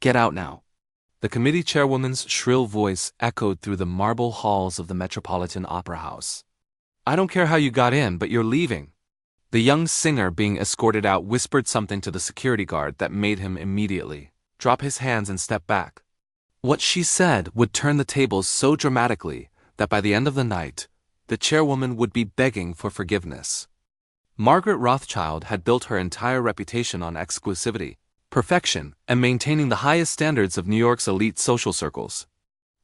Get out now." The committee chairwoman's shrill voice echoed through the marble halls of the Metropolitan Opera House. "I don't care how you got in, but you're leaving." The young singer being escorted out whispered something to the security guard that made him immediately drop his hands and step back. What she said would turn the tables so dramatically that by the end of the night, the chairwoman would be begging for forgiveness. Margaret Rothschild had built her entire reputation on exclusivity, perfection, and maintaining the highest standards of New York's elite social circles.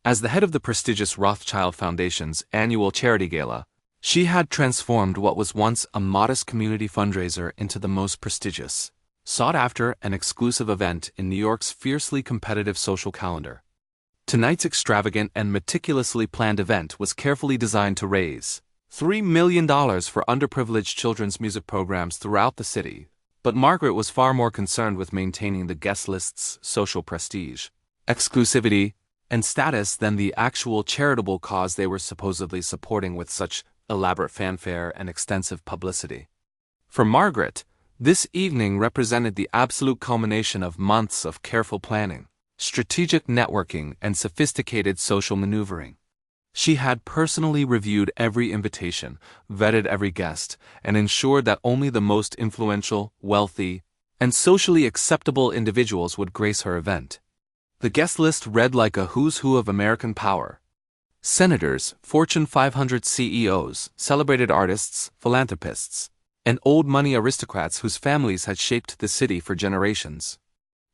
As the head of the prestigious Rothschild Foundation's annual charity gala, she had transformed what was once a modest community fundraiser into the most prestigious, sought-after and exclusive event in New York's fiercely competitive social calendar. Tonight's extravagant and meticulously planned event was carefully designed to raise $3 million for underprivileged children's music programs throughout the city, but Margaret was far more concerned with maintaining the guest list's social prestige, exclusivity, and status than the actual charitable cause they were supposedly supporting with such elaborate fanfare and extensive publicity. For Margaret, this evening represented the absolute culmination of months of careful planning, strategic networking, and sophisticated social maneuvering. She had personally reviewed every invitation, vetted every guest, and ensured that only the most influential, wealthy, and socially acceptable individuals would grace her event. The guest list read like a who's who of American power. Senators, Fortune 500 CEOs, celebrated artists, philanthropists, and old money aristocrats whose families had shaped the city for generations.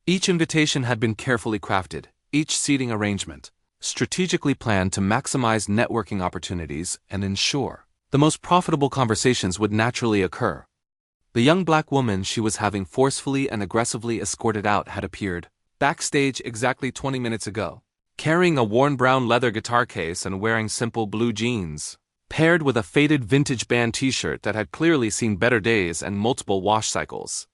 Each invitation had been carefully crafted, each seating arrangement strategically planned to maximize networking opportunities and ensure the most profitable conversations would naturally occur. The young black woman she was having forcefully and aggressively escorted out had appeared backstage exactly 20 minutes ago, carrying a worn brown leather guitar case and wearing simple blue jeans, paired with a faded vintage band t-shirt that had clearly seen better days and multiple wash cycles.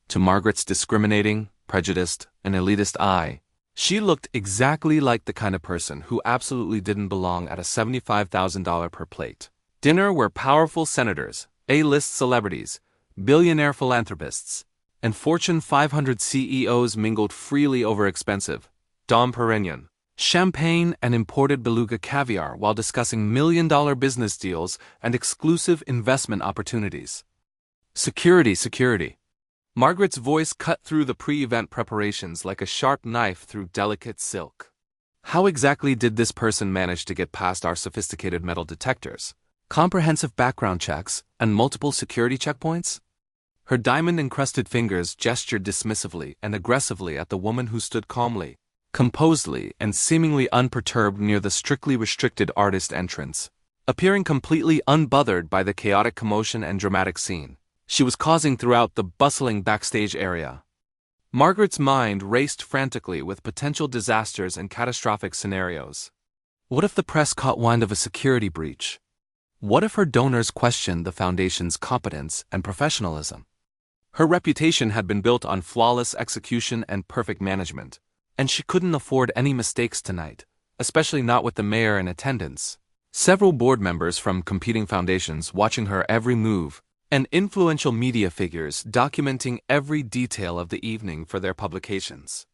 To Margaret's discriminating, prejudiced, and elitist eye, she looked exactly like the kind of person who absolutely didn't belong at a $75,000 per plate dinner where powerful senators, A-list celebrities, billionaire philanthropists, and Fortune 500 CEOs mingled freely over expensive Dom Perignon champagne and imported beluga caviar while discussing million-dollar business deals and exclusive investment opportunities. Security. Margaret's voice cut through the pre-event preparations like a sharp knife through delicate silk. How exactly did this person manage to get past our sophisticated metal detectors, comprehensive background checks, and multiple security checkpoints? Her diamond-encrusted fingers gestured dismissively and aggressively at the woman who stood calmly, composedly, and seemingly unperturbed near the strictly restricted artist entrance, appearing completely unbothered by the chaotic commotion and dramatic scene she was causing throughout the bustling backstage area. Margaret's mind raced frantically with potential disasters and catastrophic scenarios. What if the press caught wind of a security breach? What if her donors questioned the foundation's competence and professionalism? Her reputation had been built on flawless execution and perfect management, and she couldn't afford any mistakes tonight, especially not with the mayor in attendance, several board members from competing foundations watching her every move, and influential media figures documenting every detail of the evening for their publications.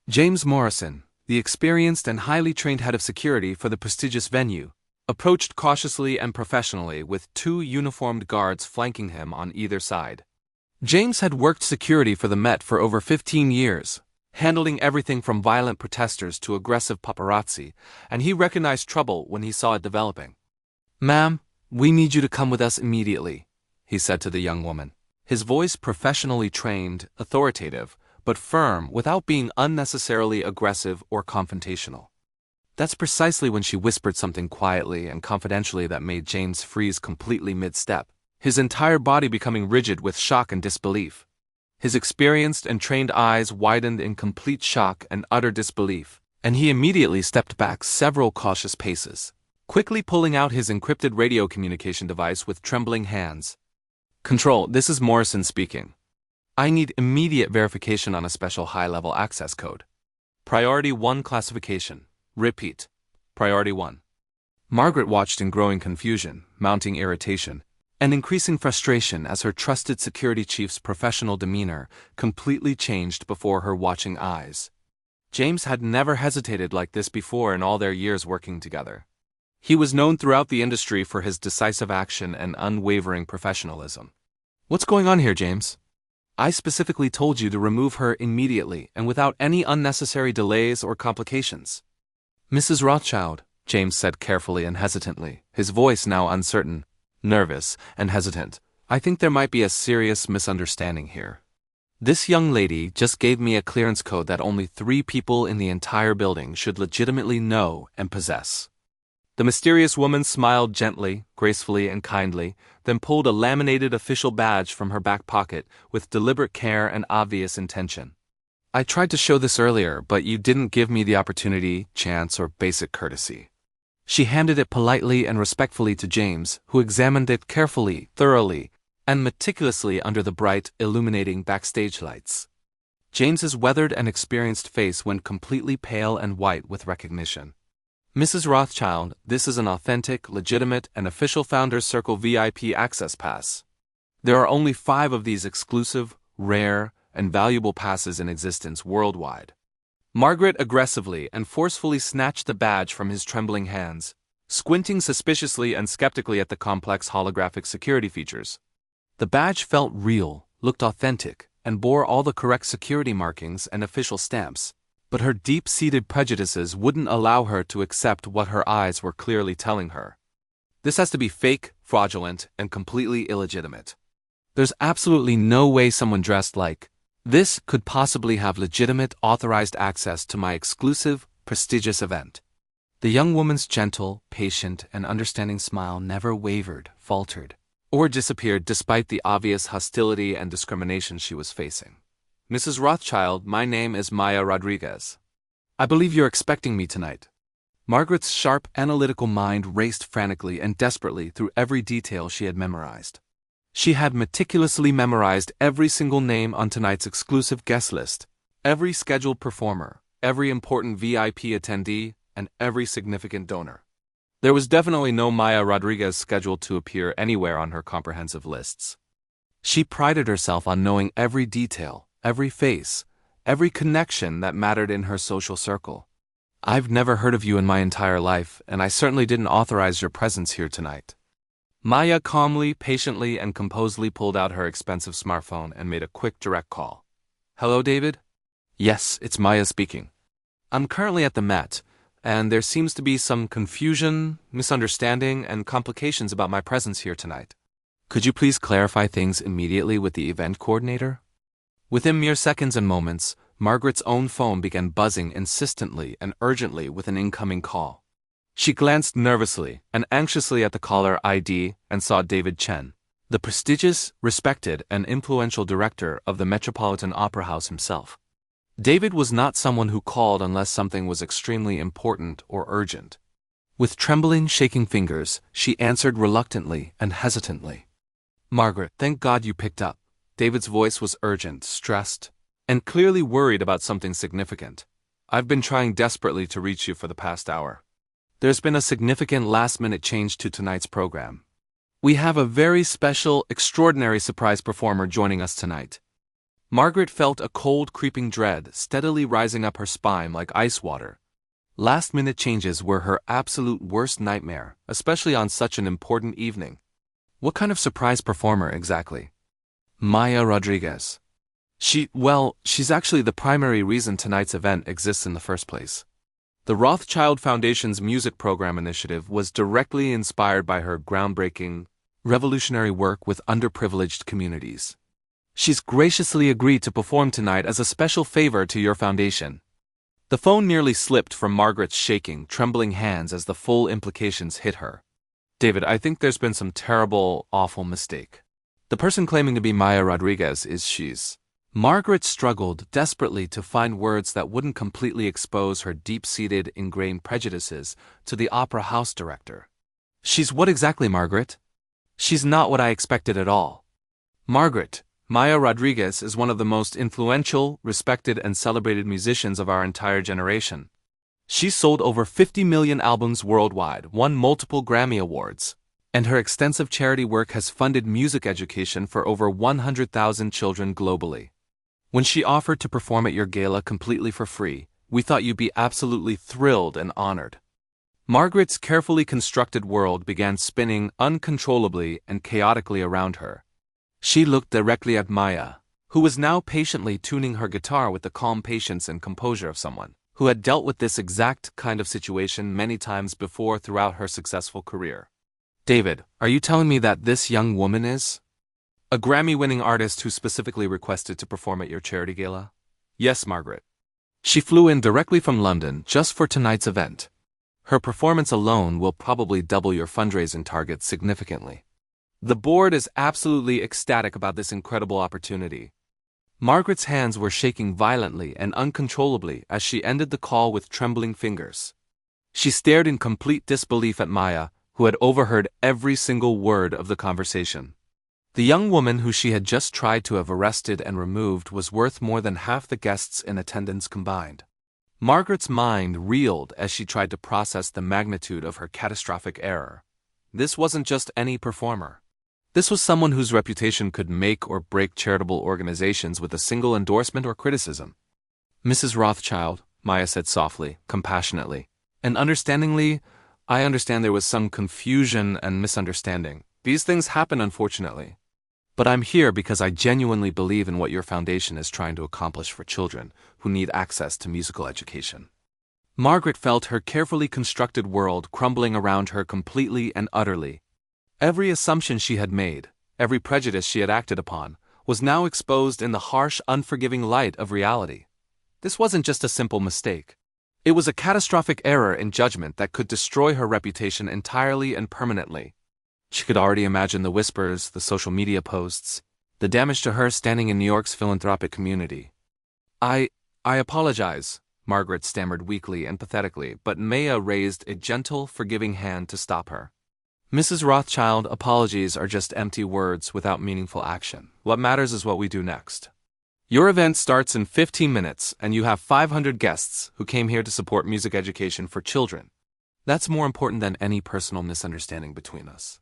James Morrison, the experienced and highly trained head of security for the prestigious venue, approached cautiously and professionally with 2 uniformed guards flanking him on either side. James had worked security for the Met for over 15 years, handling everything from violent protesters to aggressive paparazzi, and he recognized trouble when he saw it developing. "Ma'am, we need you to come with us immediately," he said to the young woman, his voice professionally trained, authoritative, but firm without being unnecessarily aggressive or confrontational. That's precisely when she whispered something quietly and confidentially that made James freeze completely mid-step, his entire body becoming rigid with shock and disbelief. His experienced and trained eyes widened in complete shock and utter disbelief, and he immediately stepped back several cautious paces, quickly pulling out his encrypted radio communication device with trembling hands. "Control, this is Morrison speaking. I need immediate verification on a special high-level access code. Priority 1 classification. Repeat. Priority 1. Margaret watched in growing confusion, mounting irritation, and increasing frustration as her trusted security chief's professional demeanor completely changed before her watching eyes. James had never hesitated like this before in all their years working together. He was known throughout the industry for his decisive action and unwavering professionalism. What's going on here, James? I specifically told you to remove her immediately and without any unnecessary delays or complications. Mrs. Rothschild, James said carefully and hesitantly, his voice now uncertain, nervous, and hesitant. I think there might be a serious misunderstanding here. This young lady just gave me a clearance code that only 3 people in the entire building should legitimately know and possess. The mysterious woman smiled gently, gracefully, and kindly, then pulled a laminated official badge from her back pocket with deliberate care and obvious intention. I tried to show this earlier, but you didn't give me the opportunity, chance, or basic courtesy. She handed it politely and respectfully to James, who examined it carefully, thoroughly, and meticulously under the bright, illuminating backstage lights. James's weathered and experienced face went completely pale and white with recognition. Mrs. Rothschild, this is an authentic, legitimate, and official Founders Circle VIP access pass. There are only 5 of these exclusive, rare, and valuable passes in existence worldwide. Margaret aggressively and forcefully snatched the badge from his trembling hands, squinting suspiciously and skeptically at the complex holographic security features. The badge felt real, looked authentic, and bore all the correct security markings and official stamps. But her deep-seated prejudices wouldn't allow her to accept what her eyes were clearly telling her. This has to be fake, fraudulent, and completely illegitimate. There's absolutely no way someone dressed like this could possibly have legitimate, authorized access to my exclusive, prestigious event. The young woman's gentle, patient, and understanding smile never wavered, faltered, or disappeared despite the obvious hostility and discrimination she was facing. Mrs. Rothschild, my name is Maya Rodriguez. I believe you're expecting me tonight. Margaret's sharp, analytical mind raced frantically and desperately through every detail she had memorized. She had meticulously memorized every single name on tonight's exclusive guest list, every scheduled performer, every important VIP attendee, and every significant donor. There was definitely no Maya Rodriguez scheduled to appear anywhere on her comprehensive lists. She prided herself on knowing every detail, every face, every connection that mattered in her social circle. I've never heard of you in my entire life, and I certainly didn't authorize your presence here tonight. Maya calmly, patiently, and composedly pulled out her expensive smartphone and made a quick direct call. Hello, David? Yes, it's Maya speaking. I'm currently at the Met, and there seems to be some confusion, misunderstanding, and complications about my presence here tonight. Could you please clarify things immediately with the event coordinator? Within mere seconds and moments, Margaret's own phone began buzzing insistently and urgently with an incoming call. She glanced nervously and anxiously at the caller ID and saw David Chen, the prestigious, respected, and influential director of the Metropolitan Opera House himself. David was not someone who called unless something was extremely important or urgent. With trembling, shaking fingers, she answered reluctantly and hesitantly. Margaret, thank God you picked up. David's voice was urgent, stressed, and clearly worried about something significant. I've been trying desperately to reach you for the past hour. There's been a significant last-minute change to tonight's program. We have a very special, extraordinary surprise performer joining us tonight. Margaret felt a cold, creeping dread steadily rising up her spine like ice water. Last-minute changes were her absolute worst nightmare, especially on such an important evening. What kind of surprise performer exactly? Maya Rodriguez. She's actually the primary reason tonight's event exists in the first place. The Rothschild Foundation's music program initiative was directly inspired by her groundbreaking, revolutionary work with underprivileged communities. She's graciously agreed to perform tonight as a special favor to your foundation. The phone nearly slipped from Margaret's shaking, trembling hands as the full implications hit her. David, I think there's been some terrible, awful mistake. The person claiming to be Maya Rodriguez is she's. Margaret struggled desperately to find words that wouldn't completely expose her deep-seated, ingrained prejudices to the opera house director. She's what exactly, Margaret? She's not what I expected at all. Margaret, Maya Rodriguez is one of the most influential, respected, and celebrated musicians of our entire generation. She's sold over 50 million albums worldwide, won multiple Grammy Awards, and her extensive charity work has funded music education for over 100,000 children globally. When she offered to perform at your gala completely for free, We thought you'd be absolutely thrilled and honored. Margaret's carefully constructed world began spinning uncontrollably and chaotically around her. She looked directly at Maya, who was now patiently tuning her guitar with the calm patience and composure of someone who had dealt with this exact kind of situation many times before throughout her successful career. David, are you telling me that this young woman is a Grammy-winning artist who specifically requested to perform at your charity gala? Yes, Margaret. She flew in directly from London just for tonight's event. Her performance alone will probably double your fundraising target significantly. The board is absolutely ecstatic about this incredible opportunity. Margaret's hands were shaking violently and uncontrollably as she ended the call with trembling fingers. She stared in complete disbelief at Maya, who had overheard every single word of the conversation. The young woman who she had just tried to have arrested and removed was worth more than half the guests in attendance combined. Margaret's mind reeled as she tried to process the magnitude of her catastrophic error. This wasn't just any performer. This was someone whose reputation could make or break charitable organizations with a single endorsement or criticism. Mrs. Rothschild, Maya said softly, compassionately, and understandingly, I understand there was some confusion and misunderstanding. These things happen, unfortunately. But I'm here because I genuinely believe in what your foundation is trying to accomplish for children who need access to musical education. Margaret felt her carefully constructed world crumbling around her completely and utterly. Every assumption she had made, every prejudice she had acted upon, was now exposed in the harsh, unforgiving light of reality. This wasn't just a simple mistake. It was a catastrophic error in judgment that could destroy her reputation entirely and permanently. She could already imagine the whispers, the social media posts, the damage to her standing in New York's philanthropic community. I apologize, Margaret stammered weakly and pathetically, but Maya raised a gentle, forgiving hand to stop her. Mrs. Rothschild, apologies are just empty words without meaningful action. What matters is what we do next. Your event starts in 15 minutes, and you have 500 guests who came here to support music education for children. That's more important than any personal misunderstanding between us.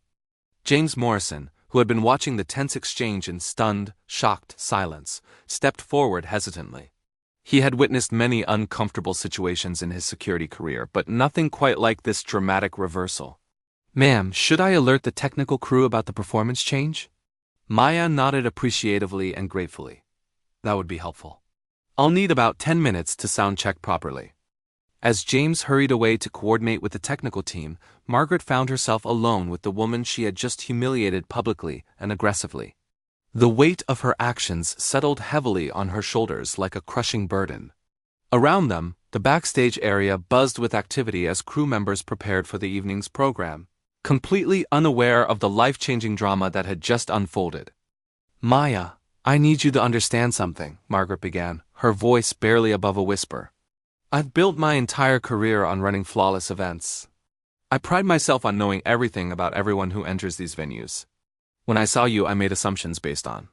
James Morrison, who had been watching the tense exchange in stunned, shocked silence, stepped forward hesitantly. He had witnessed many uncomfortable situations in his security career, but nothing quite like this dramatic reversal. Ma'am, should I alert the technical crew about the performance change? Maya nodded appreciatively and gratefully. That would be helpful. I'll need about 10 minutes to sound check properly. As James hurried away to coordinate with the technical team, Margaret found herself alone with the woman she had just humiliated publicly and aggressively. The weight of her actions settled heavily on her shoulders like a crushing burden. Around them, the backstage area buzzed with activity as crew members prepared for the evening's program, completely unaware of the life-changing drama that had just unfolded. Maya, I need you to understand something, Margaret began, her voice barely above a whisper. I've built my entire career on running flawless events. I pride myself on knowing everything about everyone who enters these venues. When I saw you, I made assumptions based on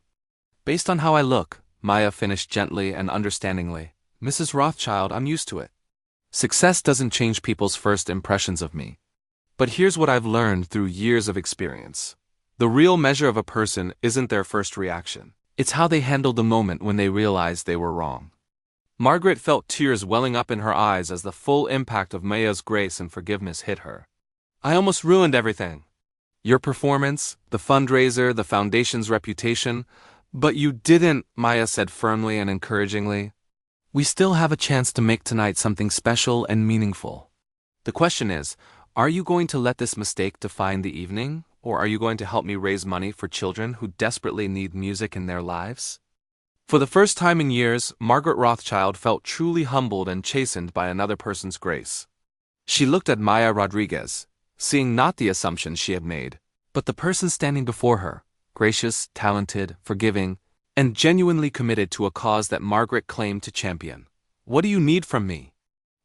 how I look, Maya finished gently and understandingly. Mrs. Rothschild, I'm used to it. Success doesn't change people's first impressions of me. But here's what I've learned through years of experience. The real measure of a person isn't their first reaction. It's how they handle the moment when they realize they were wrong. Margaret felt tears welling up in her eyes as the full impact of Maya's grace and forgiveness hit her. I almost ruined everything. Your performance, the fundraiser, the foundation's reputation. But you didn't, Maya said firmly and encouragingly. We still have a chance to make tonight something special and meaningful. The question is, are you going to let this mistake define the evening, or are you going to help me raise money for children who desperately need music in their lives? For the first time in years, Margaret Rothschild felt truly humbled and chastened by another person's grace. She looked at Maya Rodriguez, seeing not the assumptions she had made, but the person standing before her, gracious, talented, forgiving, and genuinely committed to a cause that Margaret claimed to champion. What do you need from me?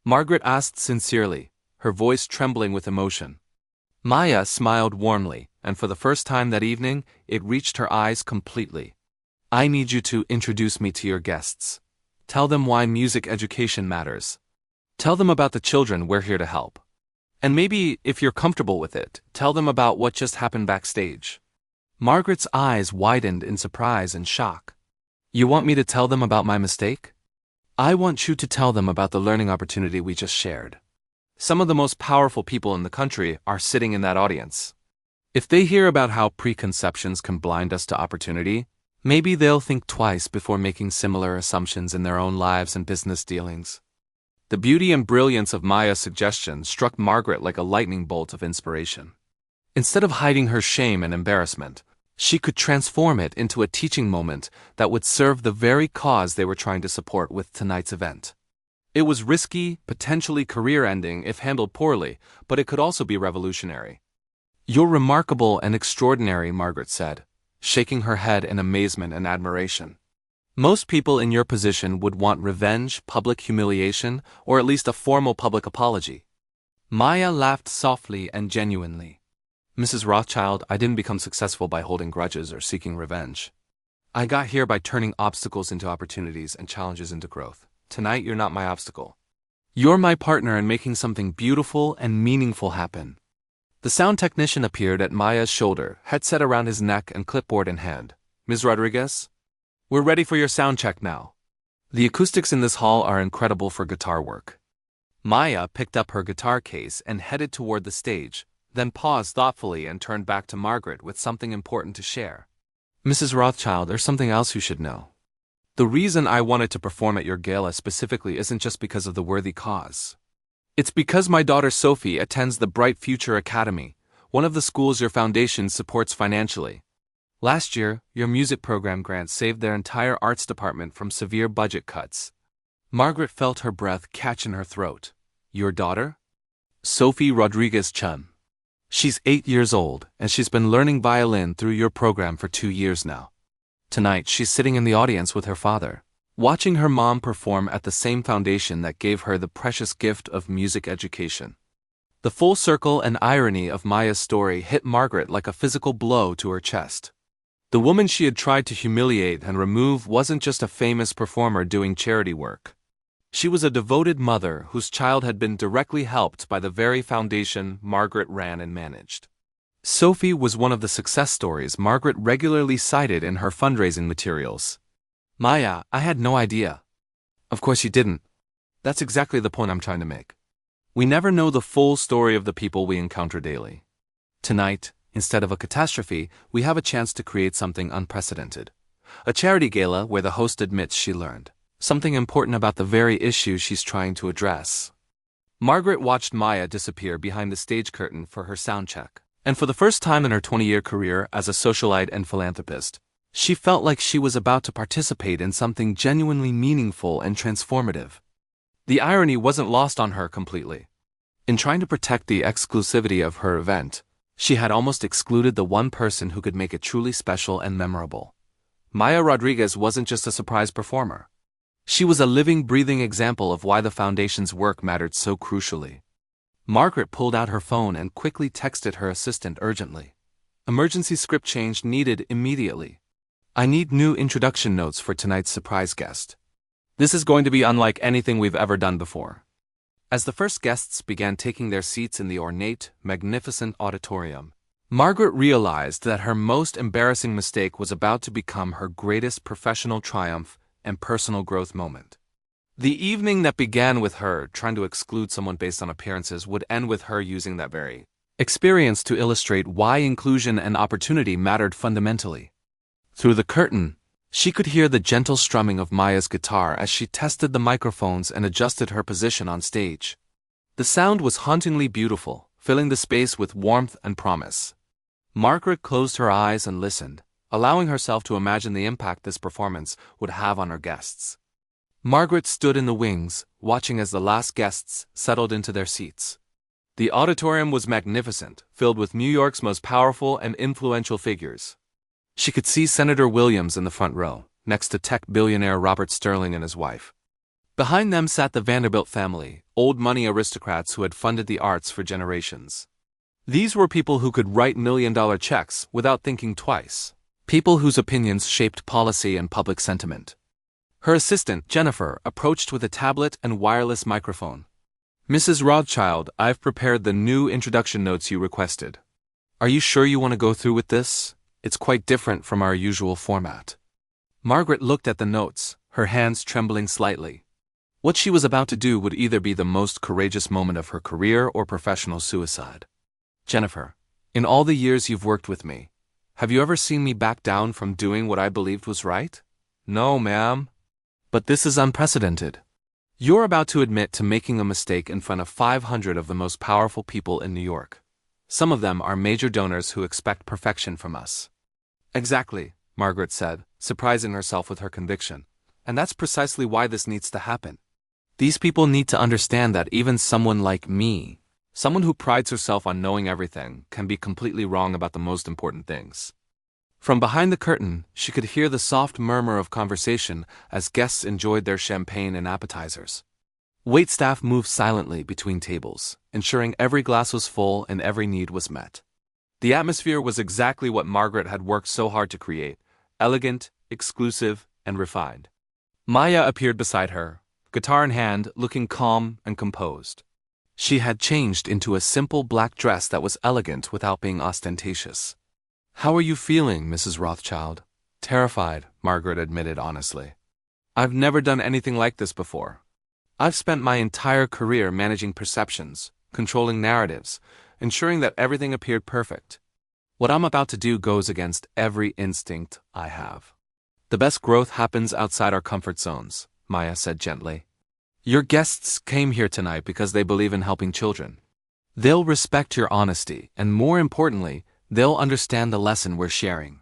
Margaret asked sincerely, her voice trembling with emotion. Maya smiled warmly, and for the first time that evening, it reached her eyes completely. I need you to introduce me to your guests. Tell them why music education matters. Tell them about the children we're here to help. And maybe, if you're comfortable with it, tell them about what just happened backstage. Margaret's eyes widened in surprise and shock. You want me to tell them about my mistake? I want you to tell them about the learning opportunity we just shared. Some of the most powerful people in the country are sitting in that audience. If they hear about how preconceptions can blind us to opportunity, maybe they'll think twice before making similar assumptions in their own lives and business dealings. The beauty and brilliance of Maya's suggestion struck Margaret like a lightning bolt of inspiration. Instead of hiding her shame and embarrassment, she could transform it into a teaching moment that would serve the very cause they were trying to support with tonight's event. It was risky, potentially career-ending if handled poorly, but it could also be revolutionary. "You're remarkable and extraordinary," Margaret said, shaking her head in amazement and admiration. "Most people in your position would want revenge, public humiliation, or at least a formal public apology." Maya laughed softly and genuinely. "Mrs. Rothschild, I didn't become successful by holding grudges or seeking revenge. I got here by turning obstacles into opportunities and challenges into growth. Tonight, you're not my obstacle. You're my partner in making something beautiful and meaningful happen." The sound technician appeared at Maya's shoulder, headset around his neck and clipboard in hand. "Ms. Rodriguez, we're ready for your sound check now. The acoustics in this hall are incredible for guitar work." Maya picked up her guitar case and headed toward the stage, then paused thoughtfully and turned back to Margaret with something important to share. "Mrs. Rothschild, there's something else you should know. The reason I wanted to perform at your gala specifically isn't just because of the worthy cause. It's because my daughter Sophie attends the Bright Future Academy, one of the schools your foundation supports financially. Last year, your music program grant saved their entire arts department from severe budget cuts." Margaret felt her breath catch in her throat. "Your daughter?" "Sophie Rodriguez Chun. She's 8 years old, and she's been learning violin through your program for 2 years now. Tonight, she's sitting in the audience with her father, watching her mom perform at the same foundation that gave her the precious gift of music education." The full circle and irony of Maya's story hit Margaret like a physical blow to her chest. The woman she had tried to humiliate and remove wasn't just a famous performer doing charity work. She was a devoted mother whose child had been directly helped by the very foundation Margaret ran and managed. Sophie was one of the success stories Margaret regularly cited in her fundraising materials. "Maya, I had no idea." "Of course you didn't. That's exactly the point I'm trying to make. We never know the full story of the people we encounter daily. Tonight, instead of a catastrophe, we have a chance to create something unprecedented. A charity gala where the host admits she learned something important about the very issue she's trying to address." Margaret watched Maya disappear behind the stage curtain for her sound check, and for the first time in her 20-year career as a socialite and philanthropist, she felt like she was about to participate in something genuinely meaningful and transformative. The irony wasn't lost on her completely. In trying to protect the exclusivity of her event, she had almost excluded the one person who could make it truly special and memorable. Maya Rodriguez wasn't just a surprise performer. She was a living, breathing example of why the foundation's work mattered so crucially. Margaret pulled out her phone and quickly texted her assistant urgently. "Emergency script change needed immediately. I need new introduction notes for tonight's surprise guest. This is going to be unlike anything we've ever done before." As the first guests began taking their seats in the ornate, magnificent auditorium, Margaret realized that her most embarrassing mistake was about to become her greatest professional triumph and personal growth moment. The evening that began with her trying to exclude someone based on appearances would end with her using that very experience to illustrate why inclusion and opportunity mattered fundamentally. Through the curtain, she could hear the gentle strumming of Maya's guitar as she tested the microphones and adjusted her position on stage. The sound was hauntingly beautiful, filling the space with warmth and promise. Margaret closed her eyes and listened, allowing herself to imagine the impact this performance would have on her guests. Margaret stood in the wings, watching as the last guests settled into their seats. The auditorium was magnificent, filled with New York's most powerful and influential figures. She could see Senator Williams in the front row, next to tech billionaire Robert Sterling and his wife. Behind them sat the Vanderbilt family, old money aristocrats who had funded the arts for generations. These were people who could write million-dollar checks without thinking twice. People whose opinions shaped policy and public sentiment. Her assistant, Jennifer, approached with a tablet and wireless microphone. "Mrs. Rothschild, I've prepared the new introduction notes you requested. Are you sure you want to go through with this? It's quite different from our usual format." Margaret looked at the notes, her hands trembling slightly. What she was about to do would either be the most courageous moment of her career or professional suicide. Jennifer, in all the years you've worked with me, have you ever seen me back down from doing what I believed was right? No, ma'am. But this is unprecedented. You're about to admit to making a mistake in front of 500 of the most powerful people in New York. Some of them are major donors who expect perfection from us. Exactly, Margaret said, surprising herself with her conviction. And that's precisely why this needs to happen. These people need to understand that even someone like me, someone who prides herself on knowing everything, can be completely wrong about the most important things. From behind the curtain, she could hear the soft murmur of conversation as guests enjoyed their champagne and appetizers. Waitstaff moved silently between tables, ensuring every glass was full and every need was met. The atmosphere was exactly what Margaret had worked so hard to create: elegant, exclusive, and refined. Maya appeared beside her, guitar in hand, looking calm and composed. She had changed into a simple black dress that was elegant without being ostentatious. "How are you feeling, Mrs. Rothschild?" "Terrified," Margaret admitted honestly. "I've never done anything like this before. I've spent my entire career managing perceptions, controlling narratives, ensuring that everything appeared perfect. What I'm about to do goes against every instinct I have." "The best growth happens outside our comfort zones," Maya said gently. "Your guests came here tonight because they believe in helping children. They'll respect your honesty, and more importantly, they'll understand the lesson we're sharing."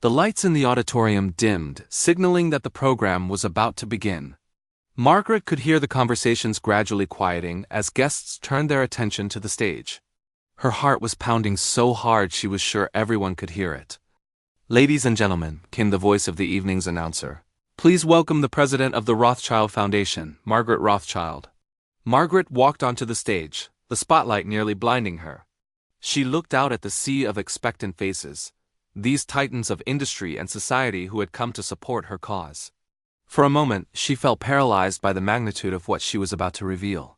The lights in the auditorium dimmed, signaling that the program was about to begin. Margaret could hear the conversations gradually quieting as guests turned their attention to the stage. Her heart was pounding so hard she was sure everyone could hear it. "Ladies and gentlemen," came the voice of the evening's announcer, "please welcome the president of the Rothschild Foundation, Margaret Rothschild." Margaret walked onto the stage, the spotlight nearly blinding her. She looked out at the sea of expectant faces, these titans of industry and society who had come to support her cause. For a moment, she felt paralyzed by the magnitude of what she was about to reveal.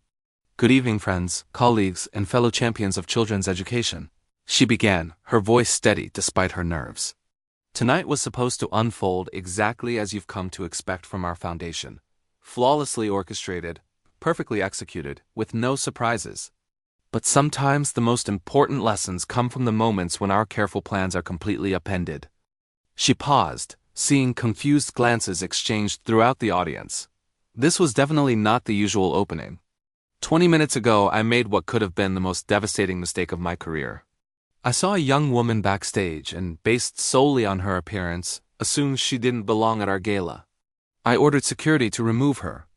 "Good evening, friends, colleagues, and fellow champions of children's education," she began, her voice steady despite her nerves. "Tonight was supposed to unfold exactly as you've come to expect from our foundation. Flawlessly orchestrated, perfectly executed, with no surprises. But sometimes the most important lessons come from the moments when our careful plans are completely upended." She paused, seeing confused glances exchanged throughout the audience. This was definitely not the usual opening. 20 minutes ago, I made what could have been the most devastating mistake of my career. I saw a young woman backstage and, based solely on her appearance, assumed she didn't belong at our gala. I ordered security to remove her.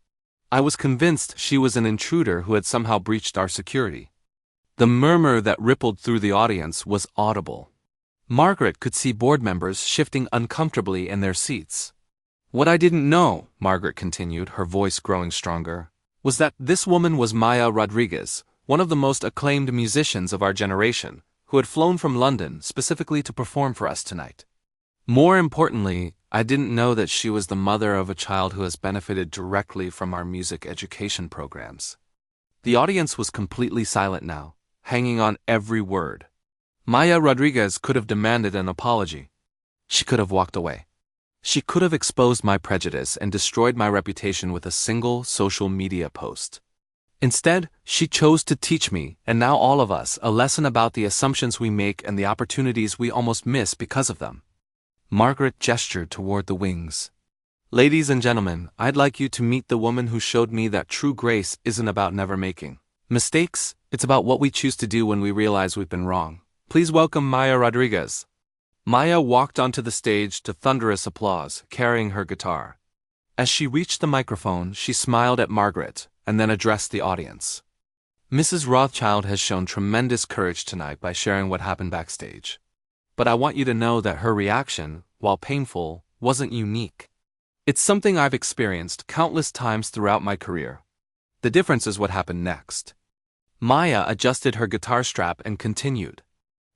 I was convinced she was an intruder who had somehow breached our security. The murmur that rippled through the audience was audible. Margaret could see board members shifting uncomfortably in their seats. "What I didn't know," Margaret continued, her voice growing stronger, "was that this woman was Maya Rodriguez, one of the most acclaimed musicians of our generation, who had flown from London specifically to perform for us tonight. More importantly, I didn't know that she was the mother of a child who has benefited directly from our music education programs." The audience was completely silent now, hanging on every word. Maya Rodriguez could have demanded an apology. She could have walked away. She could have exposed my prejudice and destroyed my reputation with a single social media post. Instead, she chose to teach me, and now all of us, a lesson about the assumptions we make and the opportunities we almost miss because of them. Margaret gestured toward the wings. "Ladies and gentlemen, I'd like you to meet the woman who showed me that true grace isn't about never making mistakes, it's about what we choose to do when we realize we've been wrong. Please welcome Maya Rodriguez." Maya walked onto the stage to thunderous applause, carrying her guitar. As she reached the microphone, she smiled at Margaret, and then addressed the audience. "Mrs. Rothschild has shown tremendous courage tonight by sharing what happened backstage. But I want you to know that her reaction, while painful, wasn't unique. It's something I've experienced countless times throughout my career. The difference is what happened next." Maya adjusted her guitar strap and continued.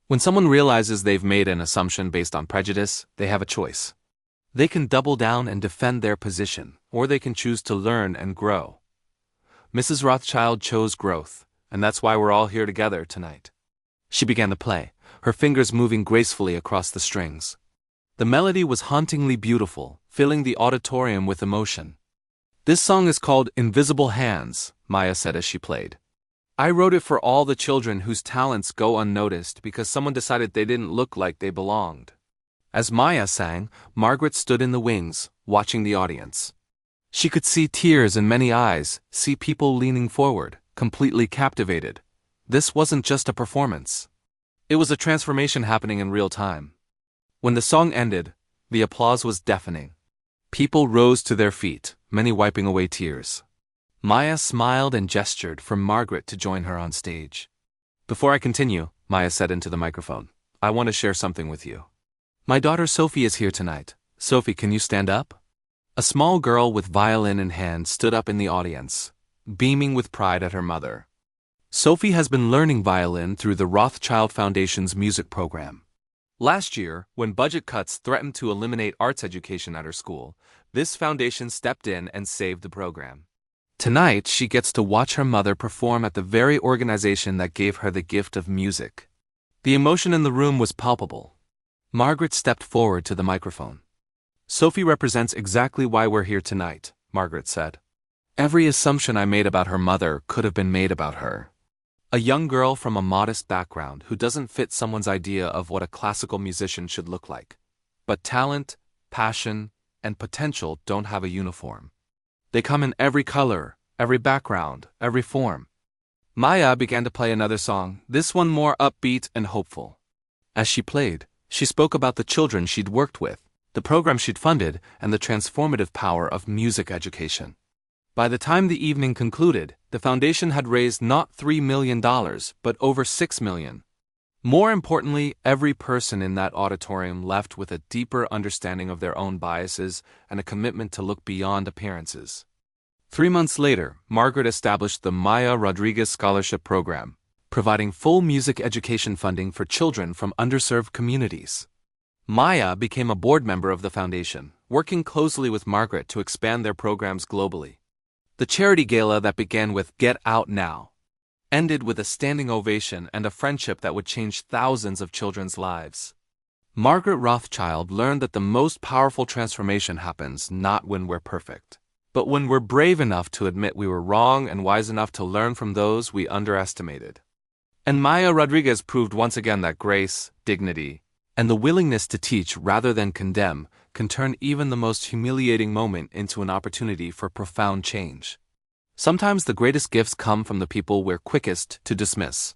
"When someone realizes they've made an assumption based on prejudice, they have a choice. They can double down and defend their position, or they can choose to learn and grow. Mrs. Rothschild chose growth, and that's why we're all here together tonight." She began to play, her fingers moving gracefully across the strings. The melody was hauntingly beautiful, filling the auditorium with emotion. This song is called Invisible Hands, Maya said as she played. I wrote it for all the children whose talents go unnoticed because someone decided they didn't look like they belonged. As Maya sang, Margaret stood in the wings, watching the audience. She could see tears in many eyes, see people leaning forward, completely captivated. This wasn't just a performance. It was a transformation happening in real time. When the song ended, the applause was deafening. People rose to their feet, many wiping away tears. Maya smiled and gestured for Margaret to join her on stage. Before I continue, Maya said into the microphone, I want to share something with you. My daughter Sophie is here tonight. Sophie, can you stand up? A small girl with violin in hand stood up in the audience, beaming with pride at her mother. Sophie has been learning violin through the Rothschild Foundation's music program. Last year, when budget cuts threatened to eliminate arts education at her school, this foundation stepped in and saved the program. Tonight, she gets to watch her mother perform at the very organization that gave her the gift of music. The emotion in the room was palpable. Margaret stepped forward to the microphone. Sophie represents exactly why we're here tonight, Margaret said. Every assumption I made about her mother could have been made about her. A young girl from a modest background who doesn't fit someone's idea of what a classical musician should look like. But talent, passion, and potential don't have a uniform. They come in every color, every background, every form. Maya began to play another song, this one more upbeat and hopeful. As she played, she spoke about the children she'd worked with, the program she'd funded, and the transformative power of music education. By the time the evening concluded, the foundation had raised not $3 million, but over $6 million. More importantly, every person in that auditorium left with a deeper understanding of their own biases and a commitment to look beyond appearances. 3 months later, Margaret established the Maya Rodriguez Scholarship Program, providing full music education funding for children from underserved communities. Maya became a board member of the foundation, working closely with Margaret to expand their programs globally. The charity gala that began with "Get Out Now" ended with a standing ovation and a friendship that would change thousands of children's lives. Margaret Rothschild learned that the most powerful transformation happens not when we're perfect, but when we're brave enough to admit we were wrong and wise enough to learn from those we underestimated. And Maya Rodriguez proved once again that grace, dignity, and the willingness to teach rather than condemn can turn even the most humiliating moment into an opportunity for profound change. Sometimes the greatest gifts come from the people we're quickest to dismiss.